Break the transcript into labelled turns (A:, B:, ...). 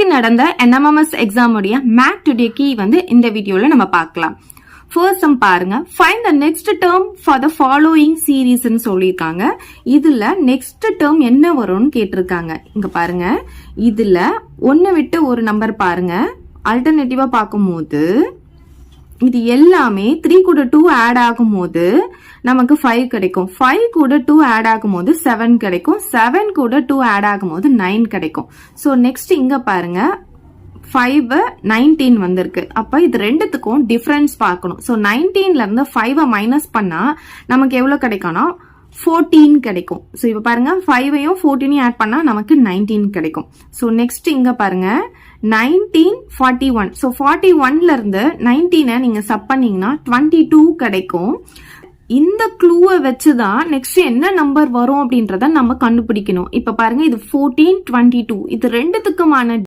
A: இன்னைக்கு நடந்த NMMS exam உடைய மேத் டுடே கீ வந்து இந்த வீடியோல நம்ம பார்க்கலாம். ஃபர்ஸ்ட் பாருங்க, find the next term for the following சீரீஸ்னு சொல்லியிருக்காங்க. இதுல நெக்ஸ்ட் டேர்ம் என்ன வரும்னு கேட்டிருக்காங்க. இங்க பாருங்க, இதுல ஒன்னு விட்டு ஒரு நம்பர் பாருங்க. ஆல்டர்னேட்டிவா பார்க்கும்போது இது எல்லாமே 3 கூட 2 ஆட் ஆகும் போது நமக்கு 5 கிடைக்கும். 5 கூட 2 ஆட் ஆகும் போது 7 கிடைக்கும். 7 கூட 2 ஆட் ஆகும் போது 9 கிடைக்கும். சோ நெக்ஸ்ட் இங்க பாருங்க, 5 19 வந்திருக்கு. அப்ப இது ரெண்டுத்துக்கும் டிஃபரன்ஸ் பார்க்கணும். சோ 19ல இருந்து 5 மைனஸ் பண்ணா நமக்கு எவ்வளவு கிடைக்கும்னா 14 கிடைக்கும். சோ இப்ப பாருங்க, 5ஐயும் 14ஐயும் ஆட் பண்ணா நமக்கு 19 கிடைக்கும். சோ நெக்ஸ்ட் இங்க பாருங்க, 19 41. சோ 41ல இருந்து 19 நீங்க சப் பண்ணீங்கன்னா 22 கிடைக்கும். இந்த க்ளூவை வச்சுதான் நெக்ஸ்ட் என்ன நம்பர் வரும் அப்படின்றத நம்ம கண்டுபிடிக்கணும். இப்ப பாருங்க, இது 14 22 இது ரெண்டுத்துக்குமான